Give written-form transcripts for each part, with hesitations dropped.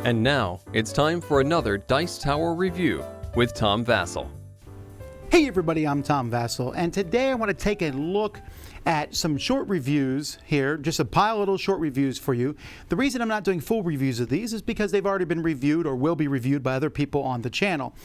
And now, it's time for another Dice Tower review with Tom Vasel. Hey everybody, I'm Tom Vasel, and today I want to take a look at some short reviews here, just a pile of little short reviews for you. The reason I'm not doing full reviews of these is because they've already been reviewed or will be reviewed by other people on the channel.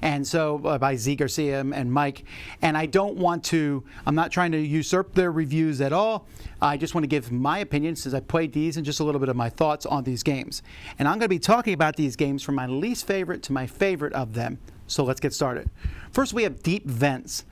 And so by Z Garcia and Mike, and I'm not trying to usurp their reviews at all. I just want to give my opinion since I played these and just a little bit of my thoughts on these games. And I'm going to be talking about these games from my least favorite to my favorite of them. So let's get started. First, we have Deep Vents.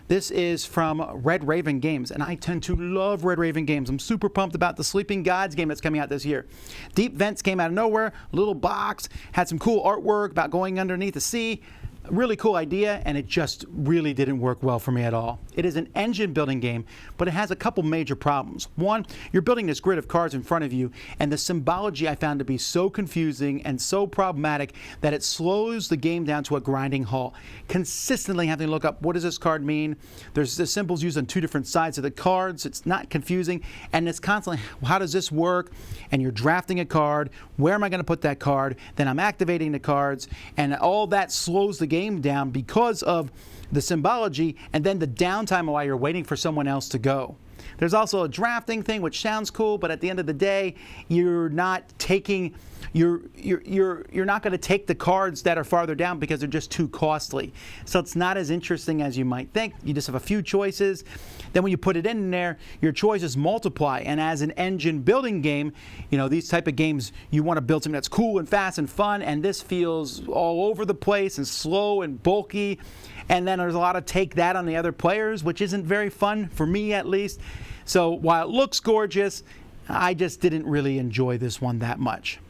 This is from Red Raven Games, and I tend to love Red Raven Games. I'm super pumped about the Sleeping Gods game that's coming out this year. Deep Vents came out of nowhere, little box, had some cool artwork about going underneath the sea. Really cool idea, and it just really didn't work well for me at all. It is an engine building game, but it has a couple major problems. One, you're building this grid of cards in front of you, and the symbology I found to be so confusing and so problematic that it slows the game down to a grinding halt. Consistently having to look up, what does this card mean? There's the symbols used on two different sides of the cards. It's not confusing, and it's constantly, how does this work? And you're drafting a card. Where am I going to put that card? Then I'm activating the cards, and all that slows the game down because of the symbology and then the downtime while you're waiting for someone else to go. There's also a drafting thing, which sounds cool, but at the end of the day, you're not taking you're not going to take the cards that are farther down because they're just too costly. So it's not as interesting as you might think. You just have a few choices. Then when you put it in there, your choices multiply. And as an engine building game, these type of games, you want to build something that's cool and fast and fun, and this feels all over the place and slow and bulky. And then there's a lot of take that on the other players, which isn't very fun, for me at least. So while it looks gorgeous, I just didn't really enjoy this one that much.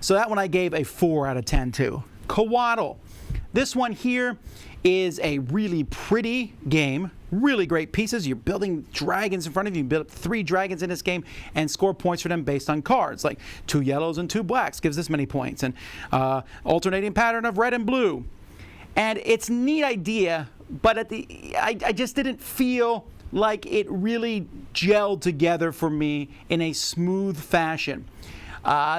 So that one I gave a 4 out of 10 to. Coatl. This one here is a really pretty game, really great pieces. You're building dragons in front of you. You build up 3 dragons in this game and score points for them based on cards, like 2 yellows and 2 blacks gives this many points, and alternating pattern of red and blue. And it's a neat idea, but I just didn't feel like it really gelled together for me in a smooth fashion.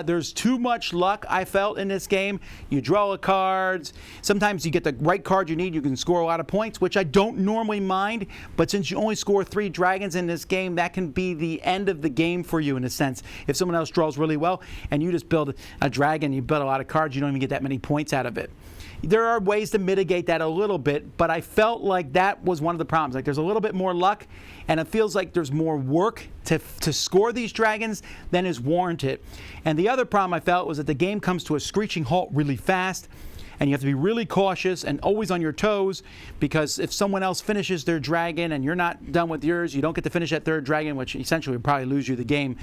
There's too much luck, I felt, in this game. You draw the cards. Sometimes you get the right card you need. You can score a lot of points, which I don't normally mind. But since you only score 3 dragons in this game, that can be the end of the game for you in a sense. If someone else draws really well and you just build a dragon, you build a lot of cards, you don't even get that many points out of it. There are ways to mitigate that a little bit, but I felt like that was one of the problems. Like there's a little bit more luck, and it feels like there's more work to score these dragons than is warranted. And the other problem I felt was that the game comes to a screeching halt really fast, and you have to be really cautious and always on your toes, because if someone else finishes their dragon and you're not done with yours, you don't get to finish that 3rd dragon, which essentially would probably lose you the game.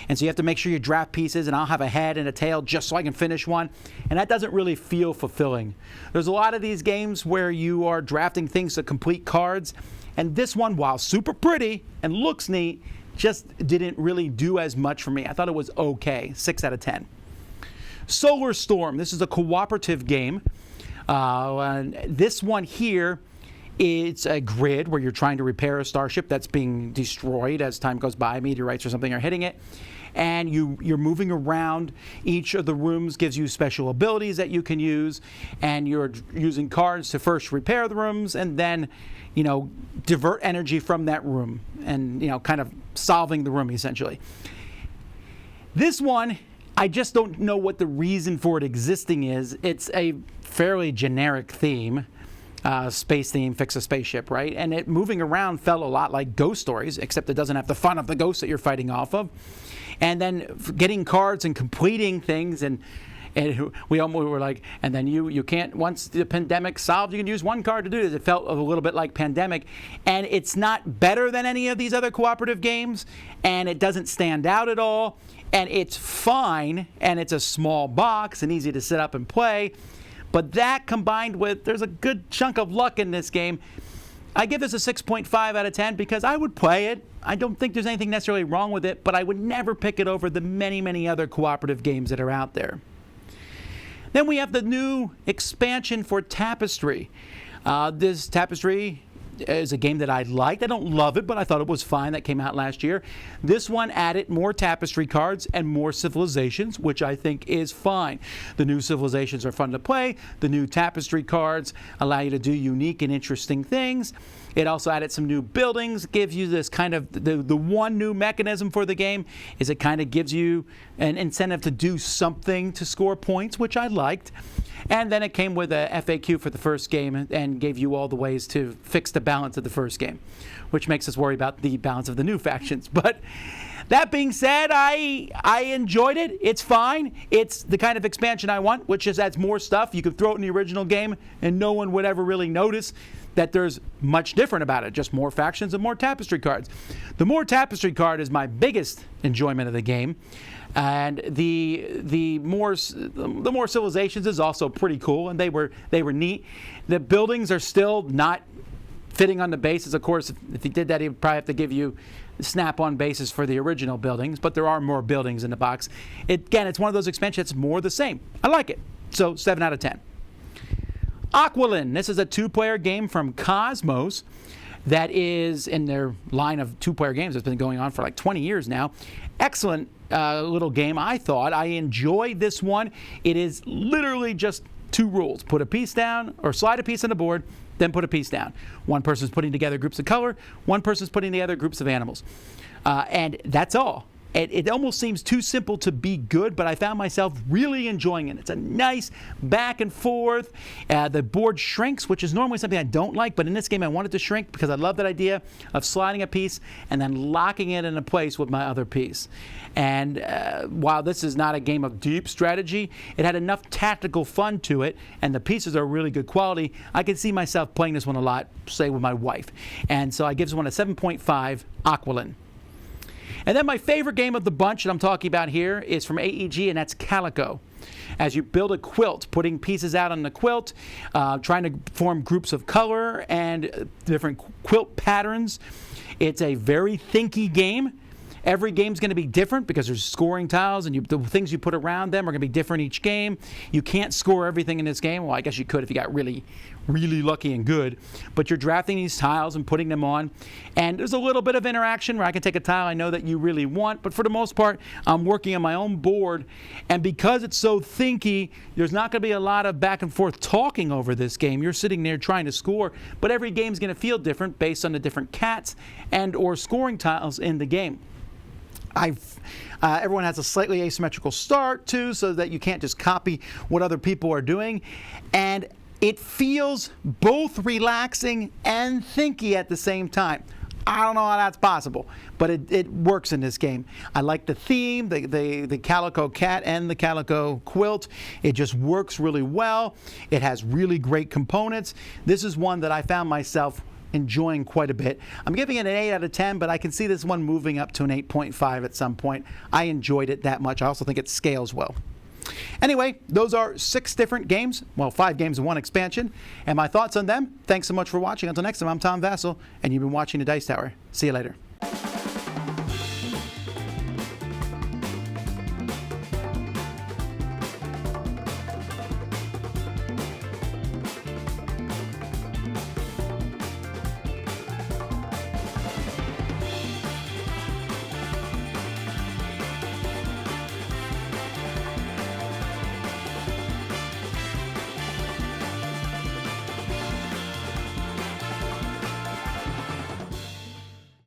And so you have to make sure you draft pieces, and I'll have a head and a tail just so I can finish one, and that doesn't really feel fulfilling. There's a lot of these games where you are drafting things to complete cards, and this one, while super pretty and looks neat, just didn't really do as much for me. I thought it was okay, 6 out of 10. Solar Storm. This is a cooperative game. This one here, it's a grid where you're trying to repair a starship that's being destroyed as time goes by. Meteorites or something are hitting it. And you're moving around. Each of the rooms gives you special abilities that you can use. And you're using cards to first repair the rooms and then, divert energy from that room. And, kind of solving the room, essentially. This one, I just don't know what the reason for it existing is. It's a fairly generic theme, space theme, fix a spaceship, right? And it moving around felt a lot like Ghost Stories, except it doesn't have the fun of the ghosts that you're fighting off of. And then getting cards and completing things, and we were like, and then you can't, once the pandemic solved, you can use one card to do this. It felt a little bit like Pandemic, and it's not better than any of these other cooperative games, and it doesn't stand out at all. And it's fine, and it's a small box and easy to set up and play. But that combined with, there's a good chunk of luck in this game. I give this a 6.5 out of 10 because I would play it. I don't think there's anything necessarily wrong with it, but I would never pick it over the many, many other cooperative games that are out there. Then we have the new expansion for Tapestry. This Tapestry is a game that I liked. I don't love it, but I thought it was fine. That came out last year. This one added more tapestry cards and more civilizations, which I think is fine. The new civilizations are fun to play. The new tapestry cards allow you to do unique and interesting things. It also added some new buildings, gives you this kind of, the one new mechanism for the game is it kind of gives you an incentive to do something to score points, which I liked. And then it came with a FAQ for the first game and gave you all the ways to fix the balance of the first game, which makes us worry about the balance of the new factions. But that being said, I enjoyed it. It's fine. It's the kind of expansion I want, which is adds more stuff. You could throw it in the original game and no one would ever really notice that there's much different about it, just more factions and more tapestry cards. The more tapestry card is my biggest enjoyment of the game. And the more civilizations is also pretty cool, and they were neat. The buildings are still not fitting on the bases. Of course, if he did that, he would probably have to give you snap-on bases for the original buildings, but there are more buildings in the box. Again, it's one of those expansions that's more the same. I like it. So 7 out of 10. Aqualin. This is a 2-player game from Cosmos that is in their line of 2-player games that's been going on for like 20 years now. Excellent little game, I thought. I enjoyed this one. It is literally just 2 rules. Put a piece down, or slide a piece on the board, then put a piece down. One person's putting together groups of color, one person's putting together groups of animals. And that's all. It almost seems too simple to be good, but I found myself really enjoying it. It's a nice back and forth. The board shrinks, which is normally something I don't like, but in this game I wanted to shrink because I love that idea of sliding a piece and then locking it into place with my other piece. And while this is not a game of deep strategy, it had enough tactical fun to it, and the pieces are really good quality. I could see myself playing this one a lot, say with my wife. And so I give this one a 7.5 Aqualin. And then my favorite game of the bunch that I'm talking about here is from AEG, and that's Calico. As you build a quilt, putting pieces out on the quilt, trying to form groups of color and different quilt patterns. It's a very thinky game. Every game's going to be different because there's scoring tiles, and the things you put around them are going to be different each game. You can't score everything in this game. Well, I guess you could if you got really, really lucky and good. But you're drafting these tiles and putting them on. And there's a little bit of interaction where I can take a tile I know that you really want. But for the most part, I'm working on my own board. And because it's so thinky, there's not going to be a lot of back and forth talking over this game. You're sitting there trying to score. But every game's going to feel different based on the different cats and or scoring tiles in the game. Everyone has a slightly asymmetrical start too, so that you can't just copy what other people are doing. And it feels both relaxing and thinky at the same time. I don't know how that's possible, but it works in this game. I like the theme, the calico cat and the calico quilt. It just works really well. It has really great components. This is one that I found myself enjoying quite a bit. I'm giving it an 8 out of 10, but I can see this one moving up to an 8.5 at some point. I enjoyed it that much. I also think it scales well. Anyway, those are 6 different games. Well, 5 games and 1 expansion. And my thoughts on them. Thanks so much for watching. Until next time, I'm Tom Vasel, and you've been watching The Dice Tower. See you later.